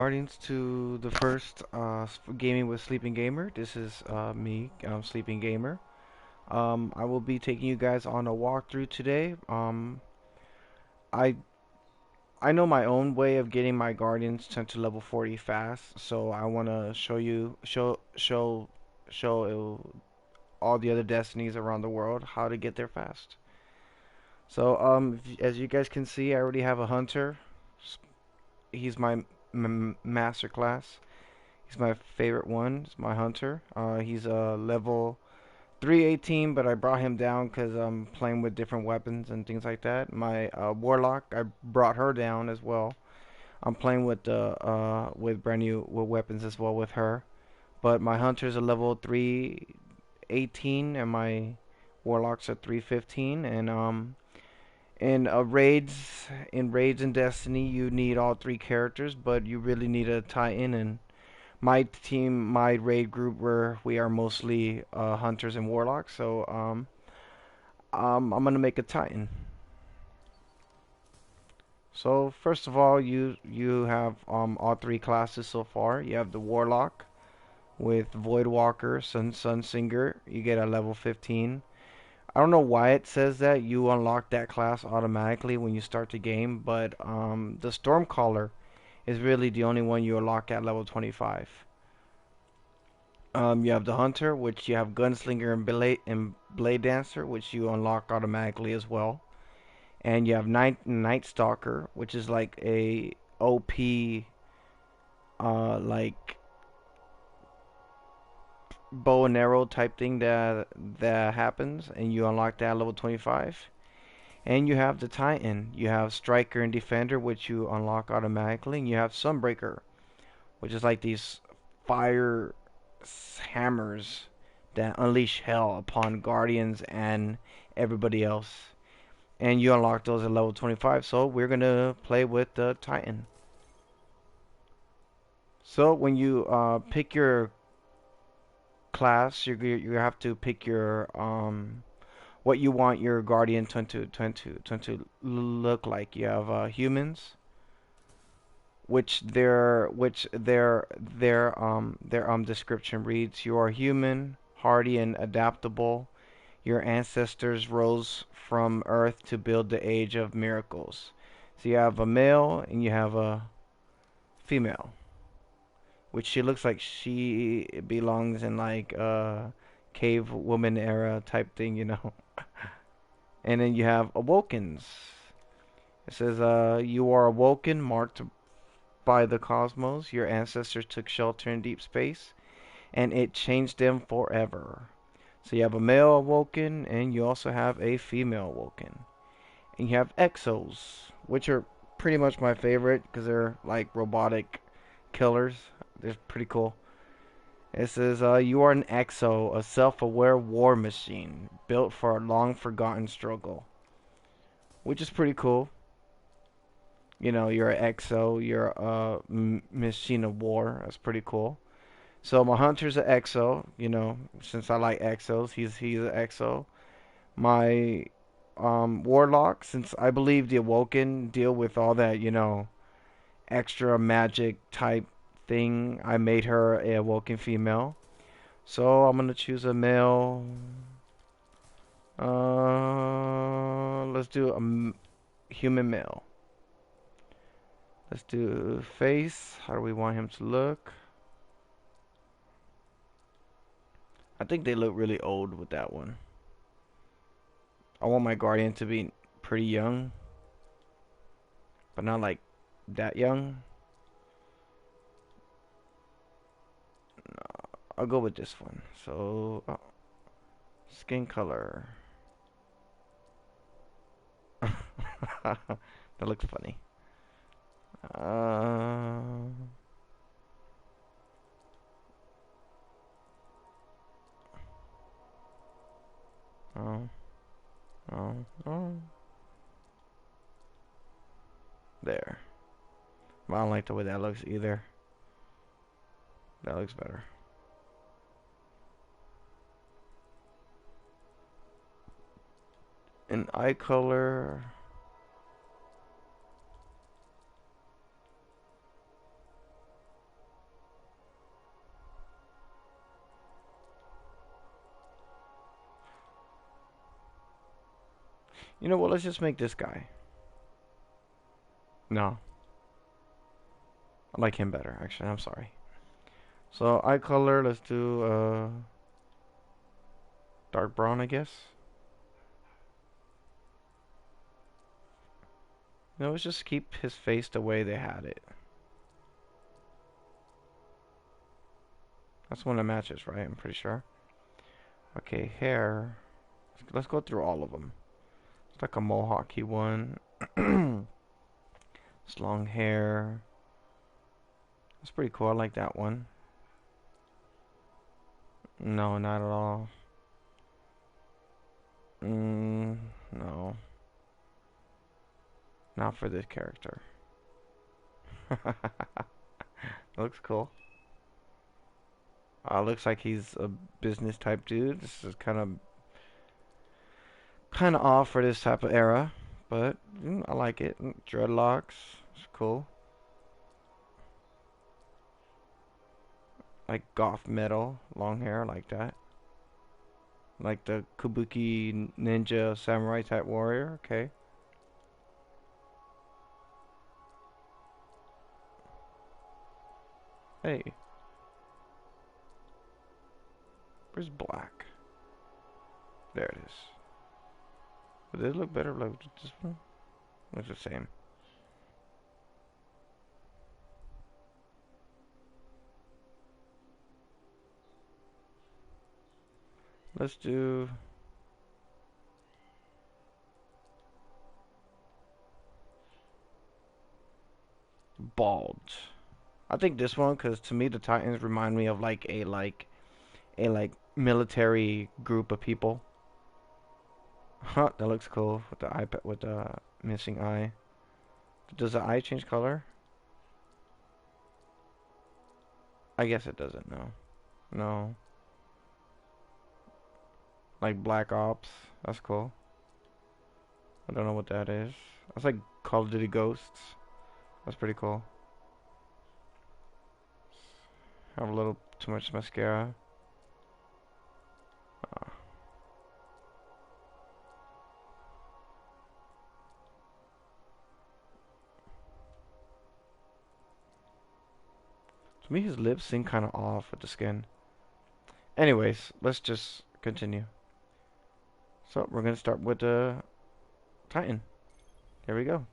Greetings to the first gaming with Sleeping Gamer. This is me, Sleeping Gamer. I will be taking you guys on a walkthrough today. I I know my own way of getting my Guardians to level 40 fast, so I want to show all the other Destinies around the world how to get there fast. So as you guys can see, I already have a hunter. He's my m master class. He's my favorite one. It's my hunter. He's a level 318, but I brought him down because I'm playing with different weapons and things like that. My warlock, I brought her down as well. I'm playing with brand new weapons as well with her. But my hunter's a level 318, and my warlock's a 315. And in raids in Destiny, you need all three characters, but you really need a Titan. And my team, my raid group, where we are mostly hunters and warlocks. So I'm gonna make a Titan. So first of all, you have all three classes so far. You have the warlock with Voidwalker, Sunsinger. You get a level 15. I don't know why it says that you unlock that class automatically when you start the game, but the Stormcaller is really the only one you unlock at level 25. You have the Hunter, which you have Gunslinger and Blade Dancer, which you unlock automatically as well. And you have Night Stalker, which is like a OP, like bow and arrow type thing that happens, and you unlock that at level 25. And you have the Titan. You have Striker and Defender, which you unlock automatically. And you have Sunbreaker, which is like these fire hammers that unleash hell upon Guardians and everybody else. And you unlock those at level 25. So we're gonna play with the Titan. So when you pick your class, you have to pick your what you want your Guardian to look like. You have humans, which their description reads: you are human, hardy and adaptable. Your ancestors rose from earth to build the age of miracles. So you have a male and you have a female, which she looks like she belongs in like a cave woman era type thing, you know. And then you have awokens. It says, you are awoken, marked by the cosmos. Your ancestors took shelter in deep space, and it changed them forever. So you have a male awoken, and you also have a female awoken. And you have exos, which are pretty much my favorite because they're like robotic killers. They're pretty cool. It says, you are an exo, a self-aware war machine built for a long-forgotten struggle, which is pretty cool. You know, you're an exo, you're a machine of war. That's pretty cool. So my hunter's an exo. You know, since I like exos, he's an exo. My warlock, since I believe the Awoken deal with all that, you know, extra magic type thing, I made her a Awoken female. So I'm gonna choose a male. Let's do a human male. Let's do face. How do we want him to look? I think they look really old with that one. I want my guardian to be pretty young, but not like that young. I'll go with this one. So, skin color. That looks funny. Uh, oh, oh. There. I don't like the way that looks either. That looks better. And eye color. You know what? Let's just make this guy. No, I like him better. Actually, I'm sorry. So eye color. Let's do dark brown, I guess. No, let's just keep his face the way they had it. That's one that matches, right? I'm pretty sure. Okay, hair. Let's go through all of them. It's like a mohawky one. It's long hair. That's pretty cool. I like that one. No, not at all. No. Not for this character. Looks cool. Looks like he's a business type dude. This is kind of off for this type of era, but I like it. Dreadlocks, it's cool. Like goth metal, long hair, like that. Like the Kabuki ninja samurai type warrior. Okay. Hey, where's black? There it is. Would this look better? Like this one? Looks the same. Let's do bald. I think this one, cause to me the Titans remind me of like a military group of people. Huh, that looks cool with the iPad with the missing eye. Does the eye change color? I guess it doesn't. No, no. Like Black Ops. That's cool. I don't know what that is. That's like Call of Duty Ghosts. That's pretty cool. Have a little too much mascara. Uh, to me, his lips seem kind of off with the skin. Anyways, let's just continue. So we're gonna start with the Titan. Here we go.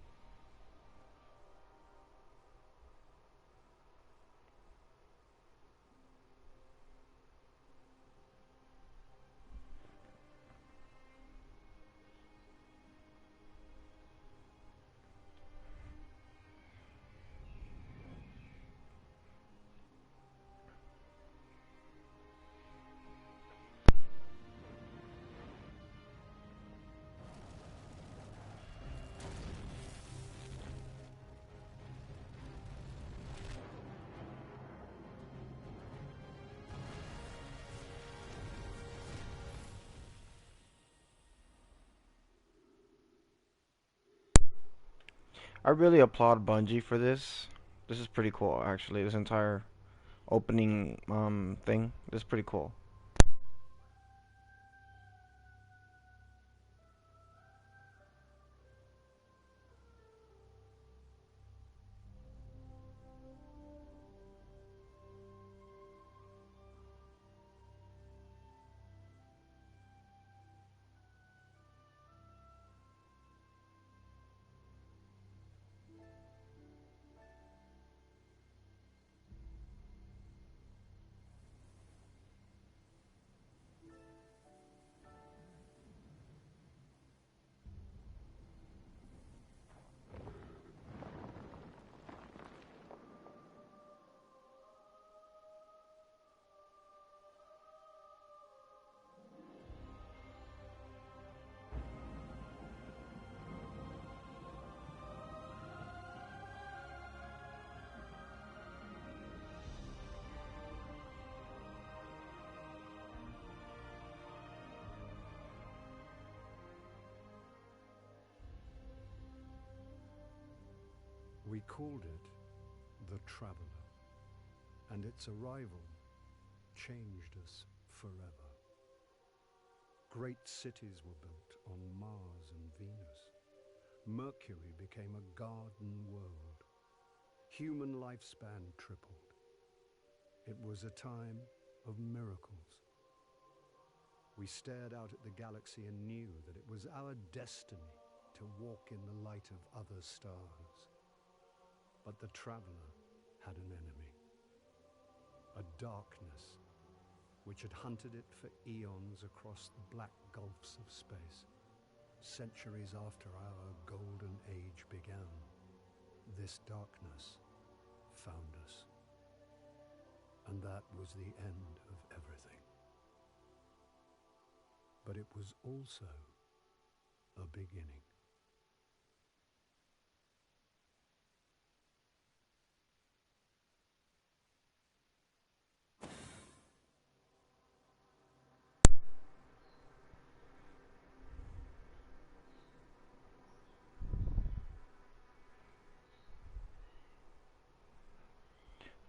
I really applaud Bungie for this. This is pretty cool, actually. This entire opening thing. This is pretty cool. We called it the Traveler, and its arrival changed us forever. Great cities were built on Mars and Venus. Mercury became a garden world. Human lifespan tripled. It was a time of miracles. We stared out at the galaxy and knew that it was our destiny to walk in the light of other stars. But the traveler had an enemy, a darkness which had hunted it for eons across the black gulfs of space. Centuries after our golden age began, this darkness found us. And that was the end of everything. But it was also a beginning.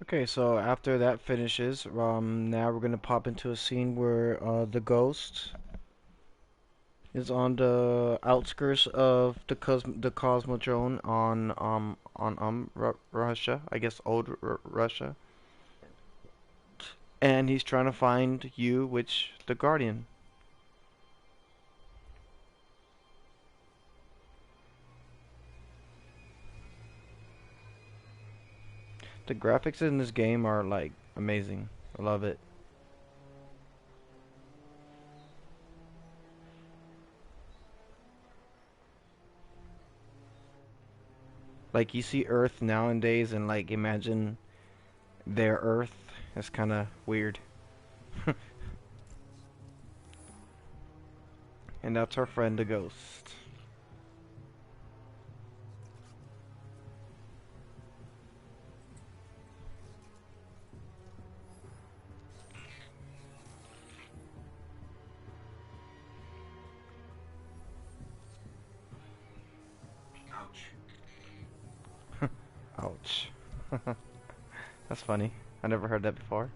Okay, so after that finishes, now we're gonna pop into a scene where the ghost is on the outskirts of the Cosmodrome on Russia, I guess old Russia, and he's trying to find you, which the Guardian. The graphics in this game are like amazing. I love it. Like you see Earth nowadays and like imagine their Earth. It's kind of weird. And that's our friend the ghost. Ouch. Ouch. That's funny. I never heard that before.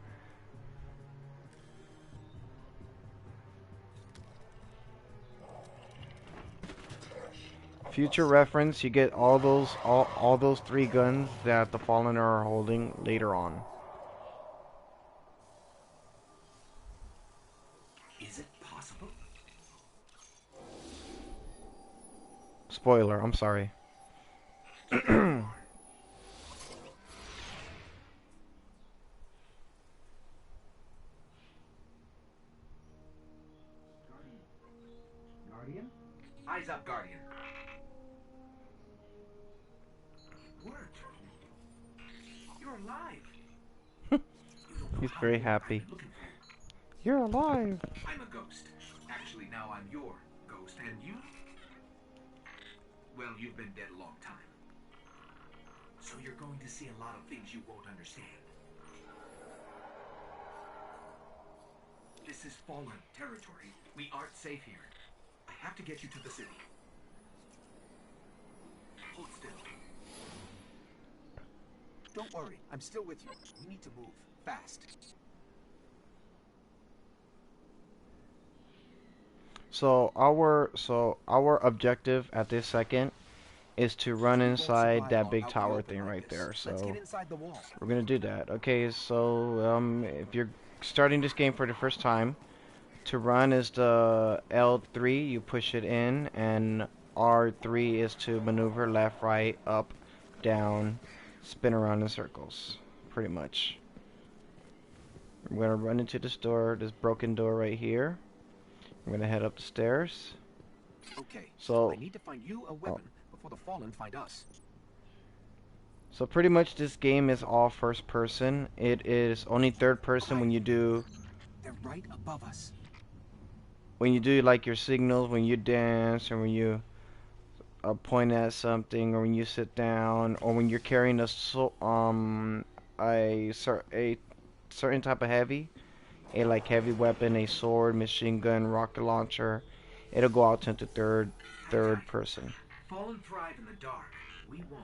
Future reference, you get all those three guns that the Fallen are holding later on. Is it possible? Spoiler, I'm sorry. Guardian? Eyes up, Guardian. It worked. You're alive. You don't know He's how very long I've happy. been looking for you. You're alive. I'm a ghost. Actually, now I'm your ghost, and you? Well, you've been dead a long time. So you're going to see a lot of things you won't understand. This is fallen territory. We aren't safe here. I have to get you to the city. Hold still. Don't worry, I'm still with you. We need to move fast. So our objective at this second is to run We won't inside survive that out big in the tower open thing like right this. there. Let's get So inside the wall. we're gonna do that. Okay, so if you're starting this game for the first time, to run is the L3, you push it in, and R3 is to maneuver left, right, up, down, spin around in circles, pretty much. I'm gonna run into this door, this broken door right here. I'm gonna head up the stairs. Okay, So, I need to find you a weapon before the fallen find us. so pretty much this game is all first person. It is only third person when you do They're right above us. like your signals, when you dance, or when you point at something, or when you sit down, or when you're carrying a certain type of heavy, a like heavy weapon, a sword, machine gun, rocket launcher. It'll go out into third person. Fallen thrive in the dark. We won't.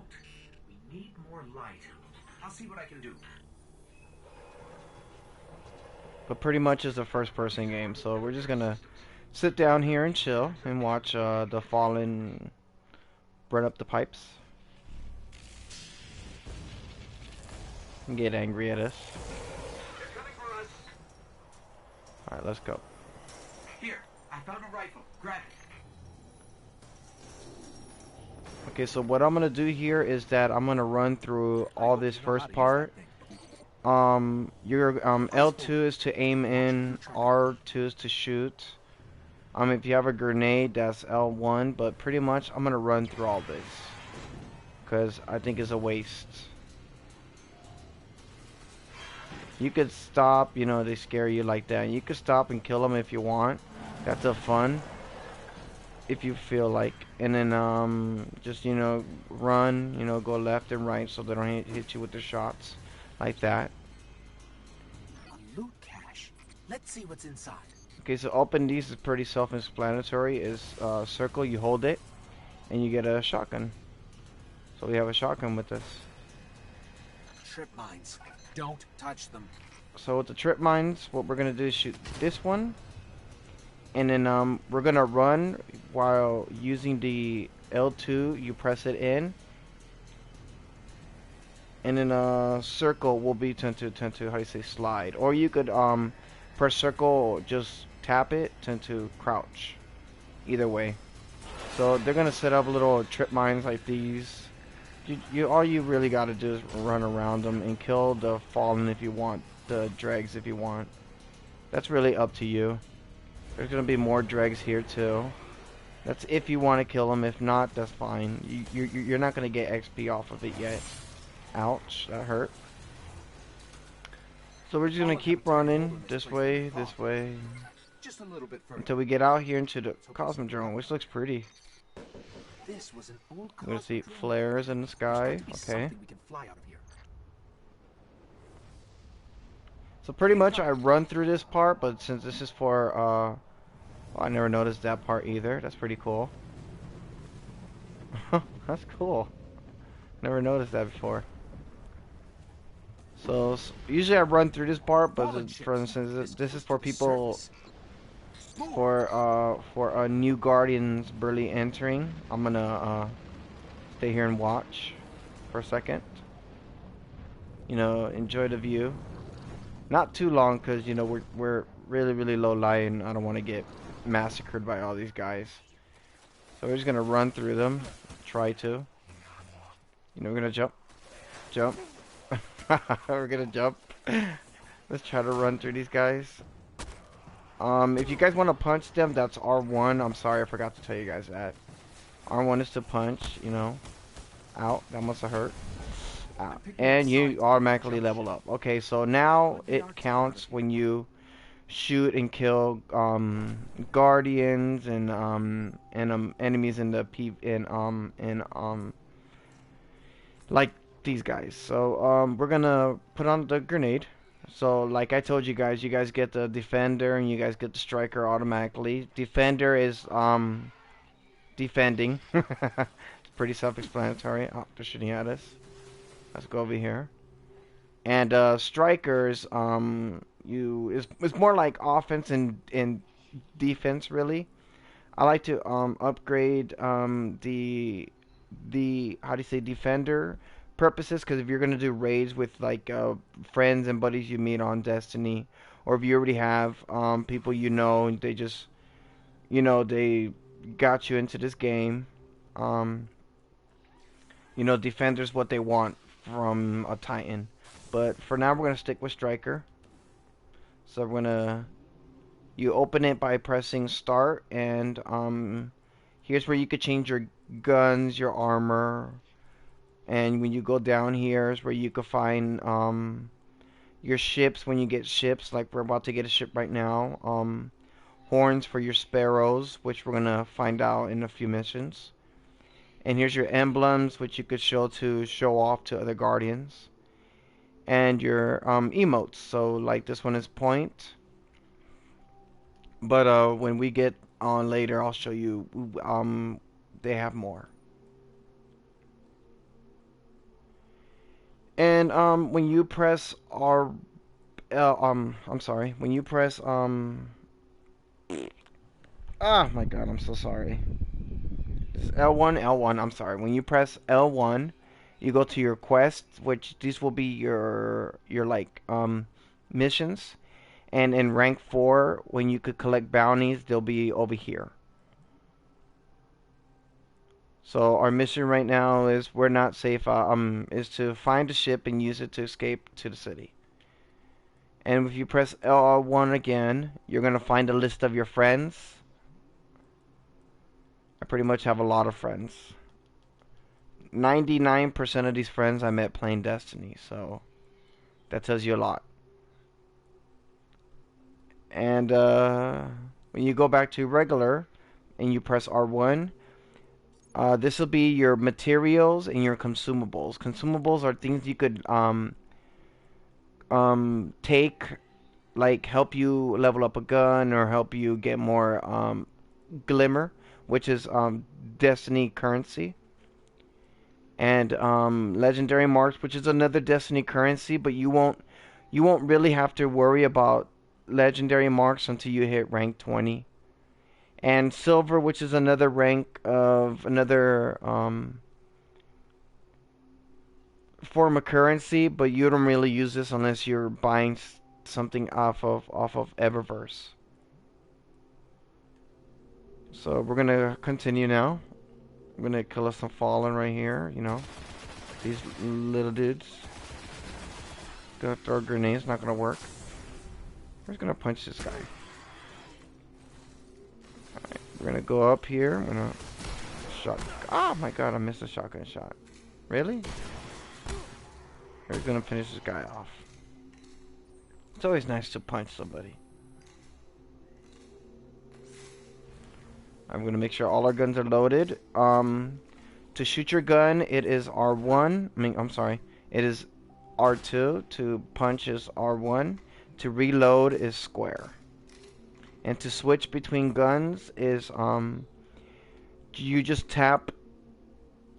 We need more light. I'll see what I can do. But pretty much it's a first person game, so we're just gonna sit down here and chill and watch the fallen burn up the pipes and get angry at us. They're coming for us. Alright, let's go. Here, I found a rifle. Grab it. Okay, so what I'm gonna do here is that I'm gonna run through all this first part. Your L2 is to aim in, R2 is to shoot. If you have a grenade, that's L1, but pretty much I'm gonna run through all this because I think it's a waste. You could stop, you know, they scare you like that. You could stop and kill them if you want. That's a fun. If you feel like, and then just, you know, run, you know, go left and right so they don't hit you with the shots like that. A loot cache. Let's see what's inside. Okay, so open these is pretty self-explanatory. Is circle, you hold it, and you get a shotgun. So we have a shotgun with us. Trip mines. Don't touch them. So with the trip mines, what we're gonna do is shoot this one, and then we're gonna run while using the L2. You press it in, and then circle will be tend to how do you say slide, or you could press circle, just tap it, tend to crouch. Either way. So they're gonna set up little trip mines like these. All you really gotta do is run around them and kill the fallen if you want, the dregs if you want. That's really up to you. There's gonna be more dregs here too. That's if you want to kill them. If not, that's fine. You're not gonna get XP off of it yet. Ouch, that hurt. So we're just gonna keep running this way, Just a little bit further. until we get out here into the Cosmodrome, which looks pretty. This was an old We're gonna see Cosmodrome. flares in the sky. There's got to be Okay. something we can fly out of here. So pretty much I run through this part, but since this is for well, I never noticed that part either. That's pretty cool. That's cool. Never noticed that before. So usually I run through this part, but for instance, this is for people for new guardians barely entering. I'm gonna stay here and watch for a second. You know, enjoy the view. Not too long, cause you know we're really low light, and I don't want to get massacred by all these guys. So we're just gonna run through them. Try to. You know, we're gonna jump. We're gonna jump. Let's try to run through these guys. If you guys want to punch them, that's R1. I'm sorry, I forgot to tell you guys that. R1 is to punch, you know. Out. That must have hurt. Out. And you automatically level up. Okay, so now it counts when you shoot and kill guardians and enemies in the like these guys. So we're gonna put on the grenade. So like I told you guys get the defender and you guys get the striker automatically. Defender is defending. It's pretty self-explanatory. Oh, they're shooting at us. Let's go over here. And strikers it's more like offense and defense really. I like to upgrade the how do you say defender purposes, because if you're gonna do raids with like friends and buddies you meet on Destiny, or if you already have people you know and they just they got you into this game, defender's what they want from a Titan. But for now we're gonna stick with striker. So we're gonna you open it by pressing start, and here's where you could change your guns, your armor. And when you go down here is where you can find your ships when you get ships, like we're about to get a ship right now. Horns for your sparrows, which we're gonna find out in a few missions. And here's your emblems, which you could show off to other guardians. And your emotes. So like this one is point. But when we get on later, I'll show you they have more. And when you press when you press Oh my god, I'm so sorry. It's L1, L1, I'm sorry. When you press L1, you go to your quest, which these will be your like missions. And in rank 4, when you could collect bounties, they'll be over here. So our mission right now is we're not safe. Is to find a ship and use it to escape to the city. And if you press L1 again, you're gonna find a list of your friends. I pretty much have a lot of friends. 99% of these friends I met playing Destiny, so that tells you a lot. And when you go back to regular and you press R1, this will be your materials and your consumables. Consumables are things you could take, like help you level up a gun or help you get more glimmer, which is Destiny currency, and legendary marks, which is another Destiny currency, but you won't really have to worry about legendary marks until you hit rank 20. And silver, which is another rank of another form of currency, but you don't really use this unless you're buying something off of Eververse. So we're gonna continue now. I'm gonna kill us some fallen right here. You know, these little dudes. Gonna throw grenades. Not gonna work. We're just gonna punch this guy. Alright, we're gonna go up here. I'm gonna shot. Oh my god! I missed a shotgun shot. Really? We're gonna finish this guy off. It's always nice to punch somebody. I'm gonna make sure all our guns are loaded. To shoot your gun, it is R1. I'm sorry. It is R2. To punch is R1. To reload is square. And to switch between guns is you just tap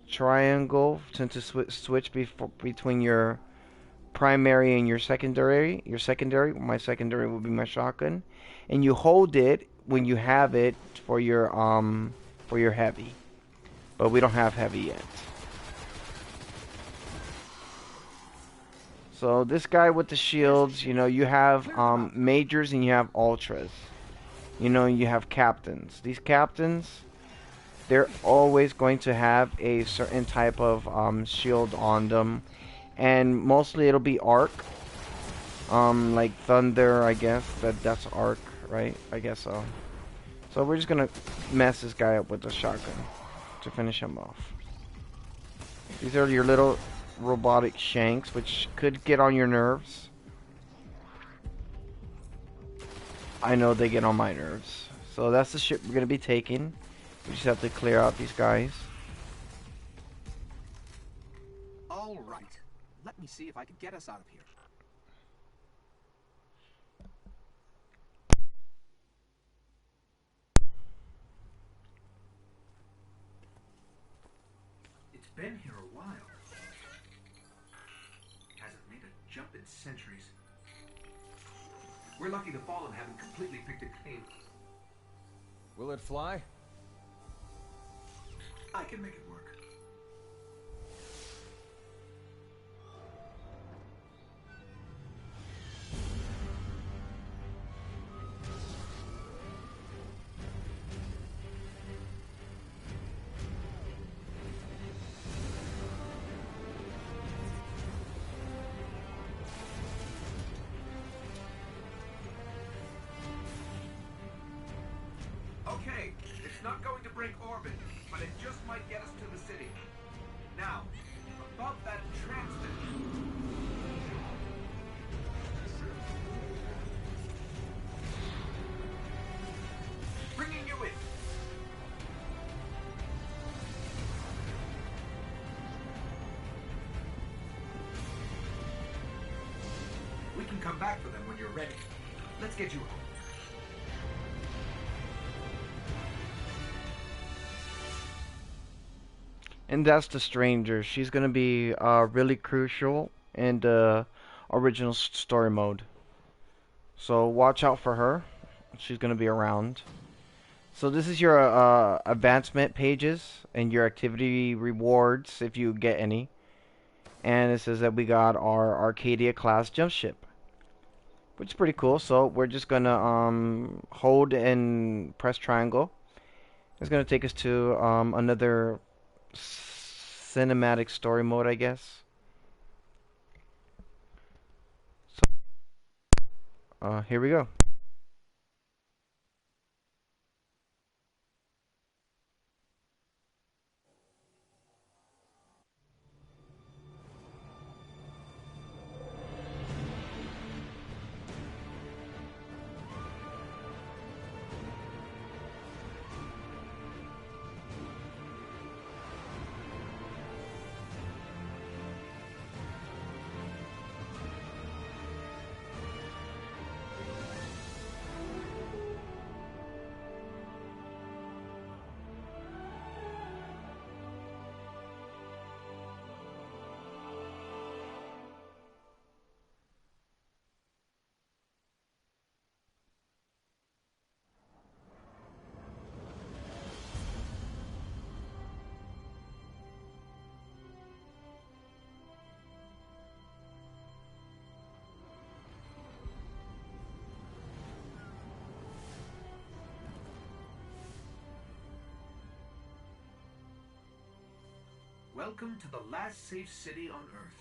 triangle to switch between your primary and your secondary. My secondary will be my shotgun, and you hold it when you have it for your heavy. But we don't have heavy yet. So this guy with the shields, you know, you have majors and you have ultras. You know, you have captains. These captains, they're always going to have a certain type of shield on them, and mostly it'll be arc. Like thunder, I guess that's arc, right? I guess so. So we're just gonna mess this guy up with the shotgun to finish him off. These are your little robotic shanks, which could get on your nerves. I know they get on my nerves. So that's the ship we're gonna be taking. We just have to clear out these guys. All right. Let me see if I can get us out of here. It's been here a while. Hasn't made a jump in centuries. We're lucky the Fallen haven't completely picked it clean. Will it fly? I can make it work. Okay, it's not going to break orbit, but it just might get us to the city. Now, above that transmitter. Bringing you in. We can come back for them when you're ready. Let's get you home. And that's the stranger. She's gonna be really crucial in the original story mode. So watch out for her. She's gonna be around. So this is your advancement pages and your activity rewards if you get any. And it says that we got our Arcadia class jump ship, which is pretty cool. So we're just gonna hold and press triangle. It's gonna take us to another cinematic story mode, I guess. So here we go. Welcome to the last safe city on Earth.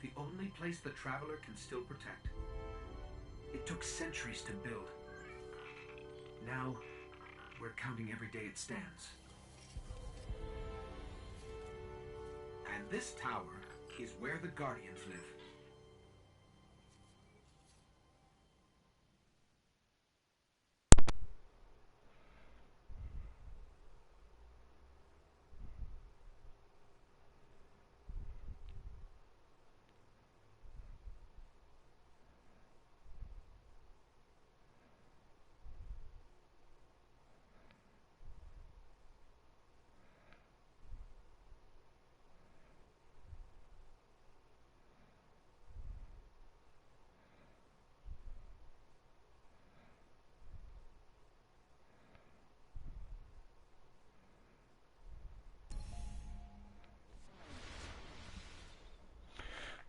The only place the Traveler can still protect. It took centuries to build. Now, we're counting every day it stands. And this tower is where the Guardians live.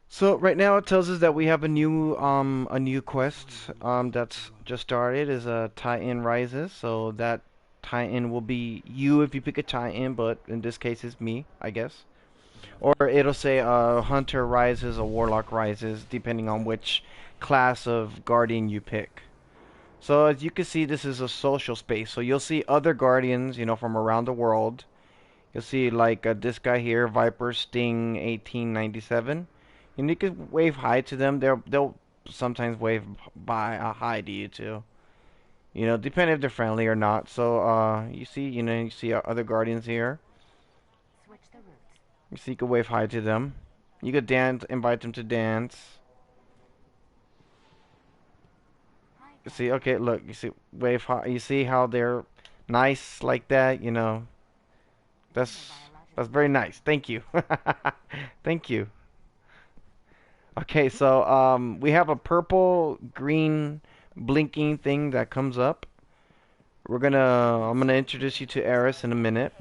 So right now it tells us that we have a new quest that's just started is a tie-in rises. So that tie-in will be you if you pick a tie-in, but in this case it's me, I guess. Or it'll say hunter rises or warlock rises depending on which class of guardian you pick. So as you can see, this is a social space. So you'll see other guardians, from around the world. You'll see like this guy here, Viper Sting 1897. And you can wave hi to them. They'll sometimes wave by hi to you too. Depending if they're friendly or not. So you see other guardians here. You see, you can wave hi to them. You could dance, invite them to dance. You see, okay, look, you see, wave hi. You see how they're nice like that. That's that's very nice. Thank you. Thank you. Okay, so we have a purple green blinking thing that comes up. I'm gonna introduce you to Eris in a minute,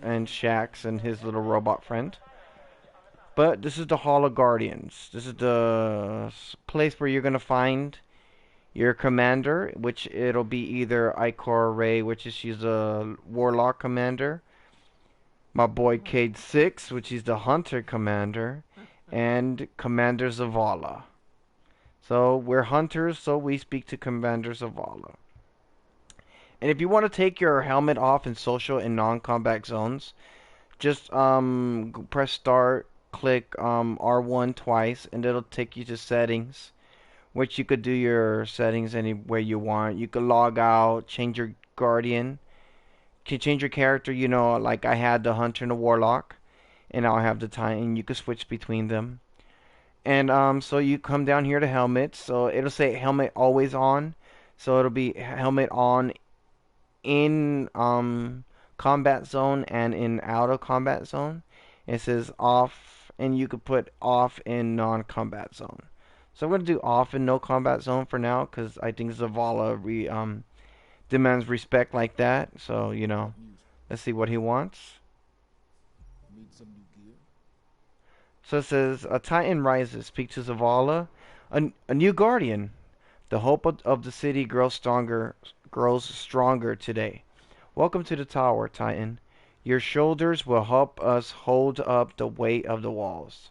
and Shax and his little robot friend. But this is the Hall of Guardians. This is the place where you're gonna find your commander, which it'll be either Ikor Ray, she's a warlock commander, my boy Cade 6, which is the hunter commander, and Commander Zavala. So we're hunters, so we speak to Commander Zavala. And if you want to take your helmet off in social and non-combat zones, just press start, click R1 twice, and it'll take you to settings, which you could do your settings anywhere you want. You could log out, change your guardian, can change your character. Like I had the hunter and the warlock, and now I have the titan. You could switch between them. And so you come down here to helmets. So it'll say helmet always on. So it'll be helmet on in combat zone and in out of combat zone. It says off, and you could put off in non-combat zone. So I'm gonna do off in no combat zone for now because I think Zavala demands respect like that. So, What news? let's see what he wants. Need some new gear? So it says, a Titan rises. Speak to Zavala. A new guardian. The hope of the city grows stronger today. Welcome to the tower, Titan. Your shoulders will help us hold up the weight of the walls.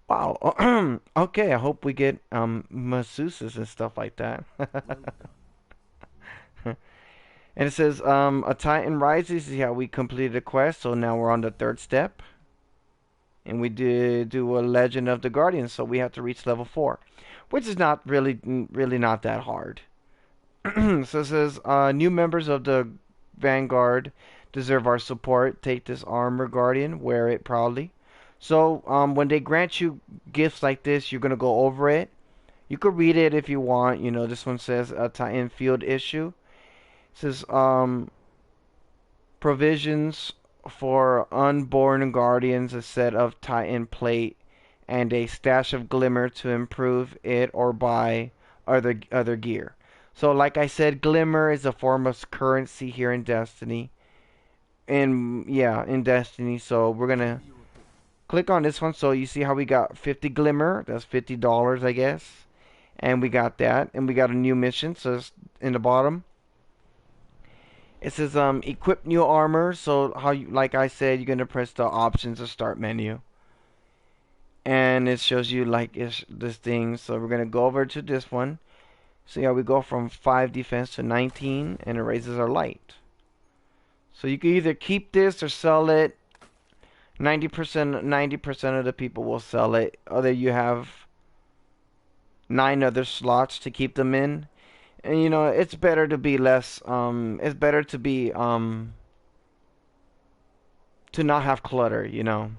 Wow. Okay, I hope we get masseuses and stuff like that. Well done. And it says, a Titan rises. Yeah, we completed a quest, so now we're on the third step. And we did do a Legend of the Guardian, so we have to reach level 4. Which is not really not that hard. So it says, new members of the Vanguard deserve our support. Take this armor, Guardian. Wear it proudly. So, when they grant you gifts like this, you're going to go over it. You could read it if you want. This one says a Titan Field issue. It says, provisions for unborn guardians, a set of Titan plate, and a stash of glimmer to improve it or buy other gear. So, like I said, glimmer is a form of currency here in Destiny. In Destiny. So we're gonna click on this one. So you see how we got 50 glimmer. That's $50, I guess. And we got that, and we got a new mission. So it's in the bottom. It says equip new armor. So like I said, you're gonna press the options to start menu, and it shows you like this thing. So we're gonna go over to this one. See how we go from 5 defense to 19, and it raises our light. So you can either keep this or sell it. 90% of the people will sell it. Other you have 9 other slots to keep them in. And it's better to be less it's better to be to not have clutter. And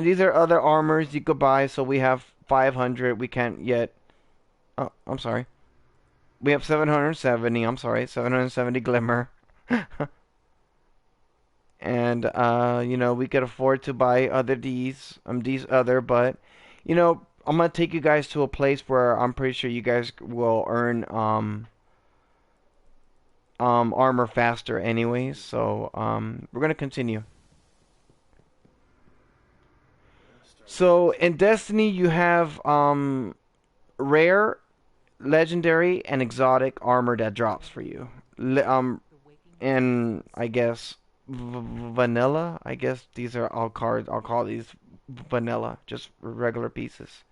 these are other armors you could buy. So we have 500. We can't yet. Oh, I'm sorry. We have 770. I'm sorry, 770 glimmer. And we could afford to buy these other, but I'm gonna take you guys to a place where I'm pretty sure you guys will earn armor faster anyways. So we're gonna continue. So in Destiny you have rare, legendary, and exotic armor that drops for you. And I guess vanilla. I guess these are all cards. I'll call these vanilla, just regular pieces.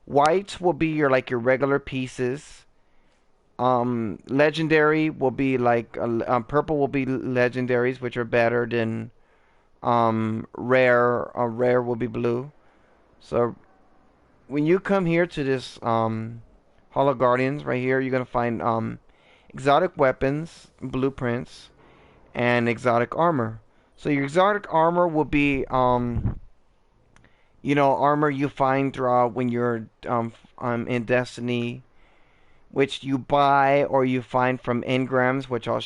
White will be your regular pieces. Legendary will be purple will be legendaries, which are better than rare. Rare will be blue. So when you come here to this Hall of Guardians right here, you're gonna find exotic weapons, blueprints, and exotic armor. So your exotic armor will be armor you find throughout when you're in Destiny, which you buy or you find from engrams, which I'll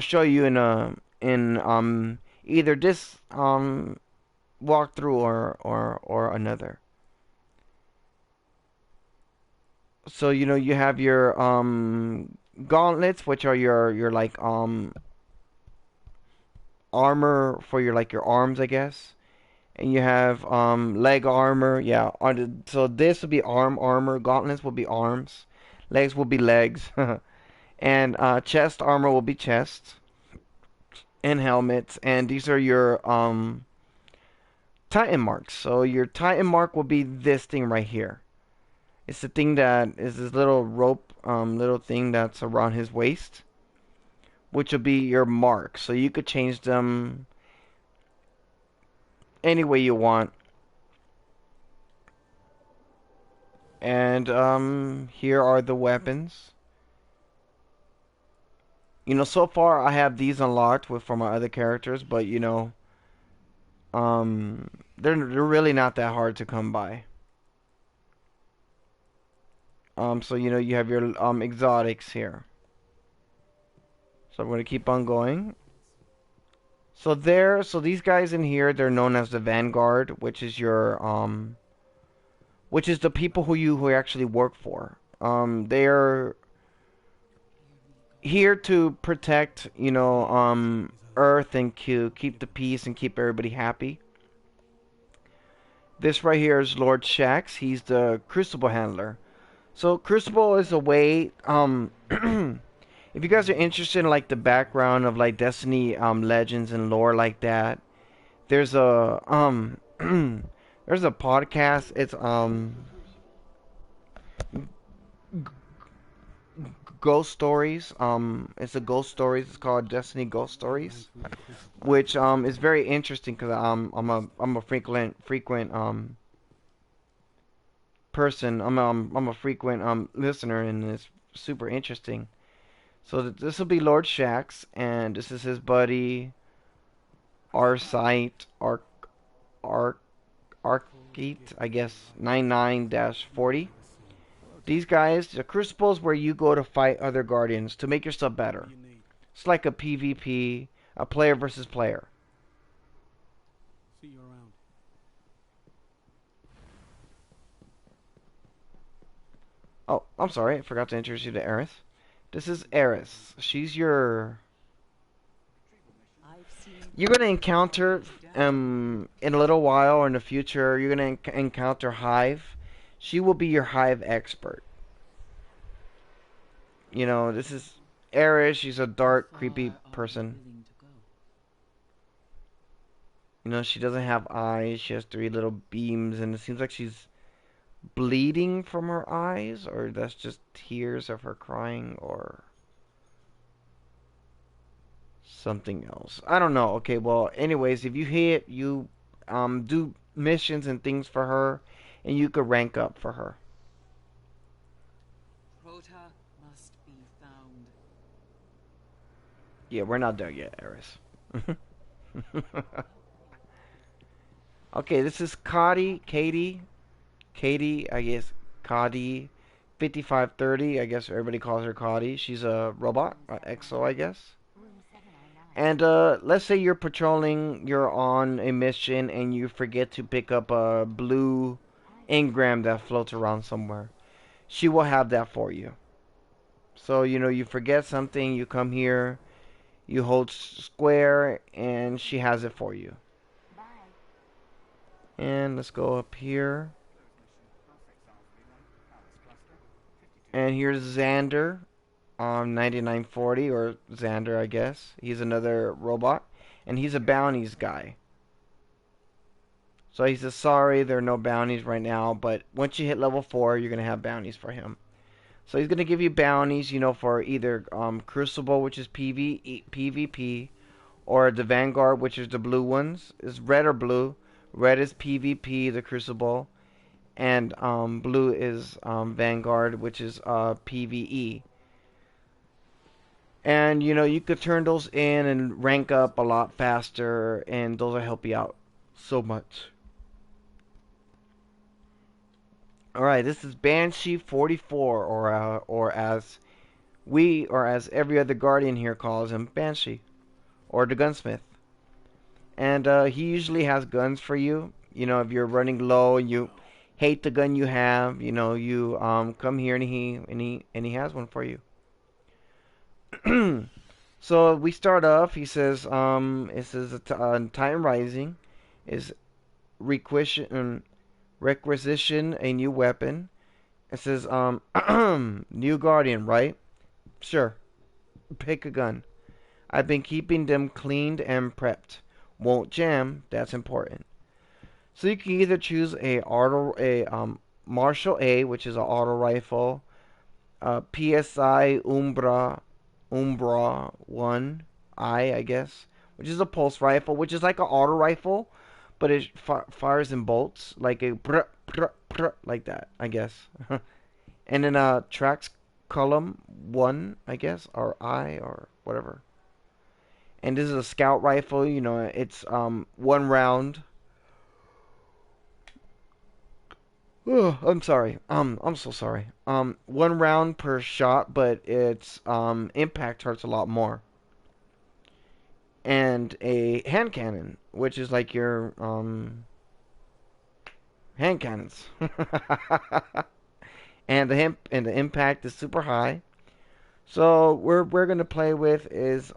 show you in either this walkthrough or another. So you have your gauntlets, which are your armor for your arms, I guess. And you have leg armor. Yeah, so this will be armor. Gauntlets will be arms. Legs will be legs. And chest armor will be chests. And helmets. And these are your Titan marks. So your Titan mark will be this thing right here. It's the thing that is this little rope, little thing that's around his waist, which will be your mark. So you could change them any way you want. And here are the weapons. So far I have these unlocked for my other characters, but they're really not that hard to come by. So you have your exotics here. So I'm gonna keep on going. So these guys in here, they're known as the Vanguard, which is your which is the people who actually work for. They're here to protect, Earth and to keep the peace and keep everybody happy. This right here is Lord Shax. He's the Crucible handler. So Crucible is a way, if you guys are interested in like the background of like Destiny legends and lore like that, there's a there's a podcast. It's Ghost Stories. It's a Ghost Stories. It's called Destiny Ghost Stories, which is very interesting because I'm a frequent person. I'm a frequent listener, and it's super interesting. So this will be Lord Shax, and this is his buddy Arcite Arc Arcite, I guess 99-40. These guys, the Crucibles, where you go to fight other Guardians to make yourself better. It's like a PvP, a player versus player. See you around. Oh, I'm sorry, I forgot to introduce you to Eris. This is Eris. She's your... You're gonna encounter, in a little while or in the future, you're gonna encounter Hive. She will be your Hive expert. This is Eris. She's a dark, creepy person. She doesn't have eyes. She has three little beams, and it seems like she's bleeding from her eyes, or that's just tears of her crying, or something else. I don't know. Okay, well, anyways, if you do missions and things for her, and you could rank up for her. Rota must be found. Yeah, we're not there yet, Eris. Okay, this is Katie, I guess, Cody 5530, I guess everybody calls her Cody. She's a robot, exo, I guess. And let's say you're patrolling, you're on a mission, and you forget to pick up a blue engram that floats around somewhere. She will have that for you. So, you forget something, you come here, you hold square, and she has it for you. And let's go up here. And here's Xander, 9940, or Xander, I guess. He's another robot, and he's a bounties guy. So he says, sorry, there are no bounties right now, but once you hit level 4, you're going to have bounties for him. So he's going to give you bounties, for either Crucible, which is PvP, or the Vanguard, which is the blue ones. Is red or blue. Red is PvP, the Crucible. And blue is Vanguard, which is PvE. And, you could turn those in and rank up a lot faster, and those will help you out so much. Alright, this is Banshee 44, or as every other Guardian here calls him, Banshee, or the Gunsmith. And he usually has guns for you. If you're running low and you hate the gun you have, you come here and he has one for you. So we start off. He says, it says Time Rising is requisition a new weapon. It says new Guardian, right? Sure. Pick a gun. I've been keeping them cleaned and prepped. Won't jam. That's important. So you can either choose a Marshall A, which is an auto rifle, PSI Umbra 1I guess, which is a pulse rifle, which is like an auto rifle, but it fires in bolts, like a like that, I guess. And then Trax Column 1, I guess, or I, or whatever. And this is a scout rifle, it's one round. Oh, I'm sorry. I'm so sorry. One round per shot, but its impact hurts a lot more. And a hand cannon, which is like your hand cannons. And the impact is super high. So we're gonna play with is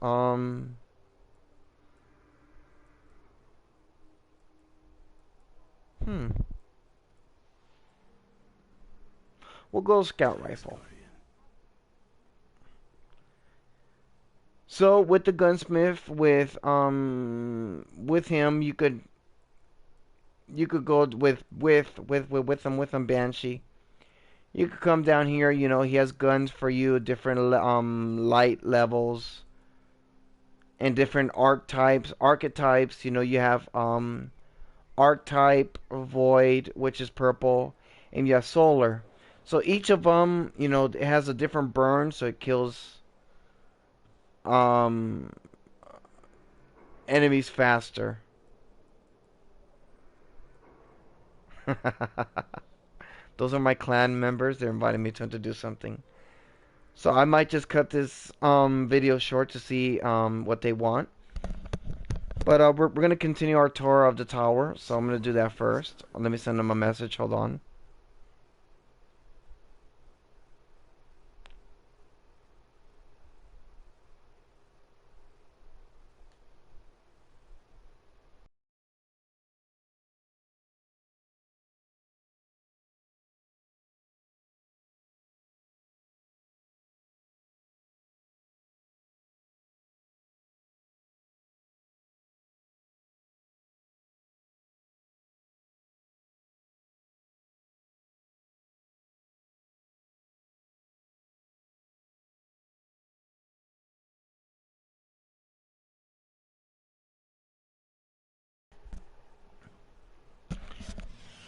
hmm we'll go scout rifle. So with the gunsmith with him you could go with him Banshee. You could come down here, he has guns for you, different light levels and different archetypes. You have archetype void, which is purple, and you have solar. So each of them, it has a different burn, so it kills um enemies faster. Those are my clan members. They're inviting me to do something. So I might just cut this video short to see what they want. But we're gonna continue our tour of the tower, so I'm gonna do that first. Let me send them a message. Hold on.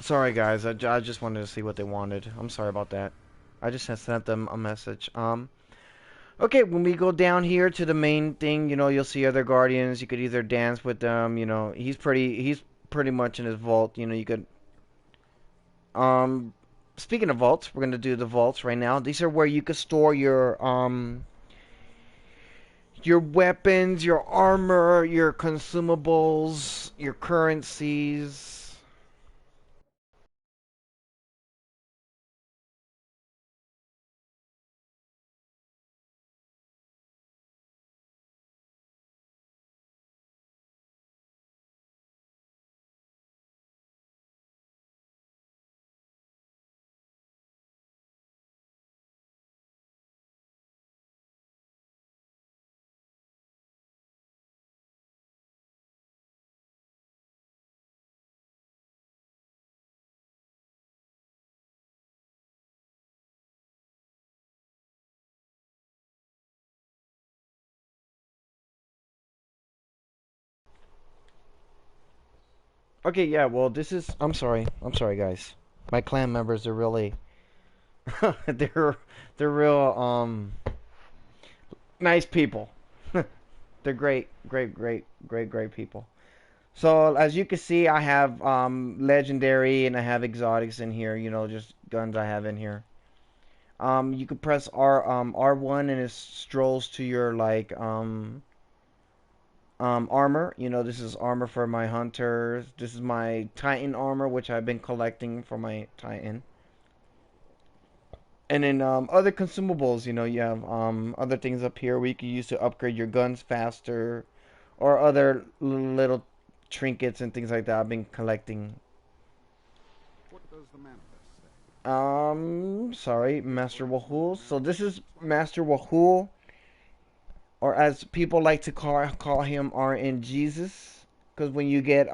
Sorry guys, I just wanted to see what they wanted. I'm sorry about that. I just sent them a message. Okay, when we go down here to the main thing, you'll see other guardians. You could either dance with them. He's pretty much in his vault. You could. Um, Speaking of vaults, we're gonna do the vaults right now. These are where you could store your weapons, your armor, your consumables, your currencies. Okay, yeah. Well, this is. I'm sorry. I'm sorry, guys. My clan members are really. they're they're real nice people. They're great, great, great, great, great people. So as you can see, I have legendary and I have exotics in here. Just guns I have in here. You could press R1 and it strolls to your like armor. This is armor for my hunters. This is my Titan armor, which I've been collecting for my Titan. And then other consumables, you have other things up here where you can use to upgrade your guns faster, or other little trinkets and things like that I've been collecting. What does the manifest say? Sorry, Master Wahul. So this is Master Wahul, or as people like to call him, RN Jesus, because when you get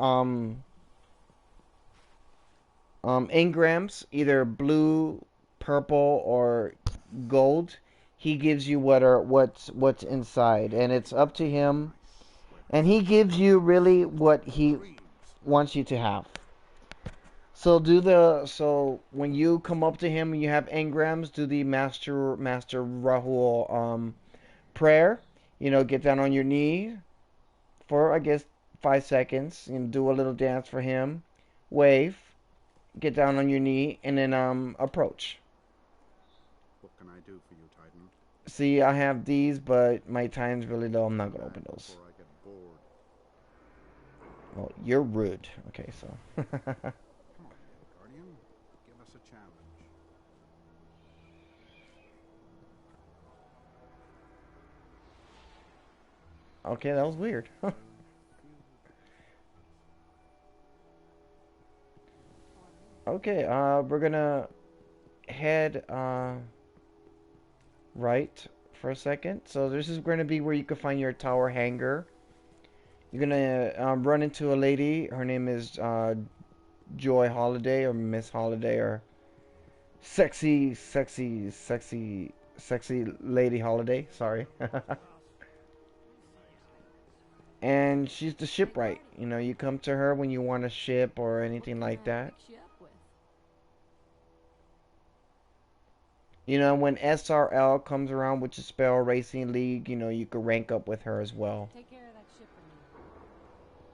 engrams, either blue, purple, or gold, he gives you what's inside, and it's up to him, and he gives you really what he wants you to have. So when you come up to him and you have engrams, do the Master Rahul prayer. Get down on your knee for I guess 5 seconds and do a little dance for him. Wave, get down on your knee, and then approach. What can I do for you, Titan? See, I have these, but my time's really low. I'm not gonna open those. Before I get bored. Well, you're rude. Okay, so. Come on, Guardian. a challenge. Okay, that was weird. Okay, we're gonna head right for a second. So this is going to be where you can find your tower hangar. You're gonna run into a lady. Her name is Joy Holiday or Miss Holiday or sexy lady Holiday. Sorry. And she's the shipwright. You know, you come to her when you want a ship or anything like that. You know, when SRL comes around, which is Spell Racing League, you know, you can rank up with her as well. Take care of that ship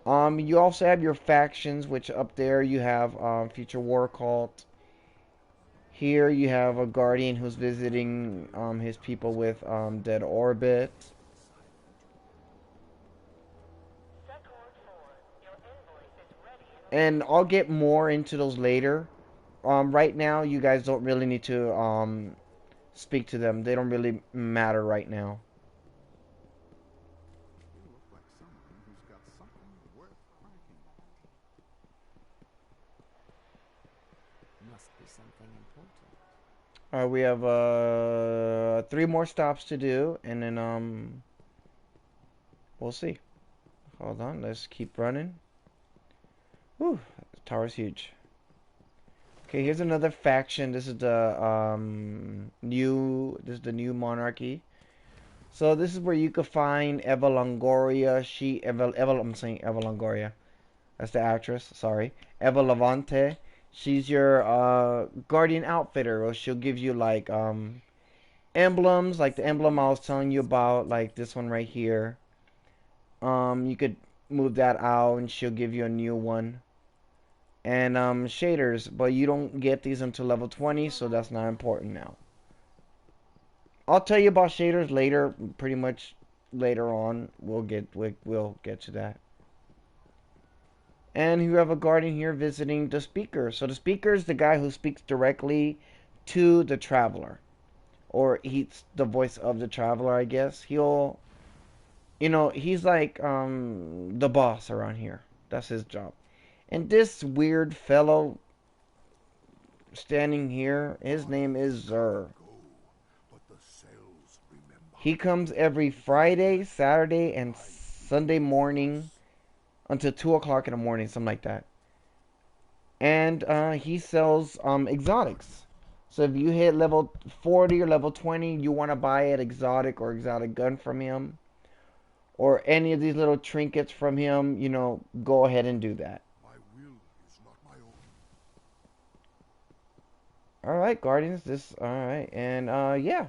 for me. You also have your factions, which up there you have Future War Cult. Here you have a Guardian who's visiting his people with Dead Orbit. And I'll get more into those later. Right now, you guys don't really need to speak to them. They don't really matter right now. You look like someone who's got something worth cracking. Must be something important. We have 3 more stops to do, and then we'll see. Hold on, let's keep running. Whew, the tower's huge. Okay, here's another faction. This is the new monarchy. So this is where you can find Eva Longoria. I'm saying Eva Longoria. That's the actress. Sorry, Eva Levante. She's your guardian outfitter. Or she'll give you like emblems, like the emblem I was telling you about, like this one right here. You could move that out, and she'll give you a new one. And shaders, but you don't get these until level 20, so that's not important now. I'll tell you about shaders later, pretty much later on. We'll get to that. And you have a guardian here visiting the speaker. So the speaker is the guy who speaks directly to the traveler, or he's the voice of the traveler, I guess. He'll, you know, he's like the boss around here. That's his job. And this weird fellow standing here, his name is Zer. He comes every Friday, Saturday, and Sunday morning until 2 o'clock in the morning, something like that. And he sells exotics. So if you hit level 40 or level 20, you want to buy an exotic or exotic gun from him, or any of these little trinkets from him, you know, go ahead and do that. Alright, Guardians, alright, and, yeah.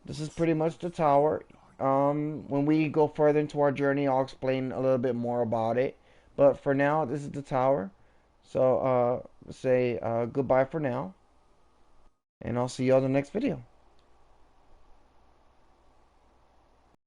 This is pretty much the tower. When we go further into our journey, I'll explain a little bit more about it. But for now, this is the tower. So, say, goodbye for now. And I'll see you on the next video.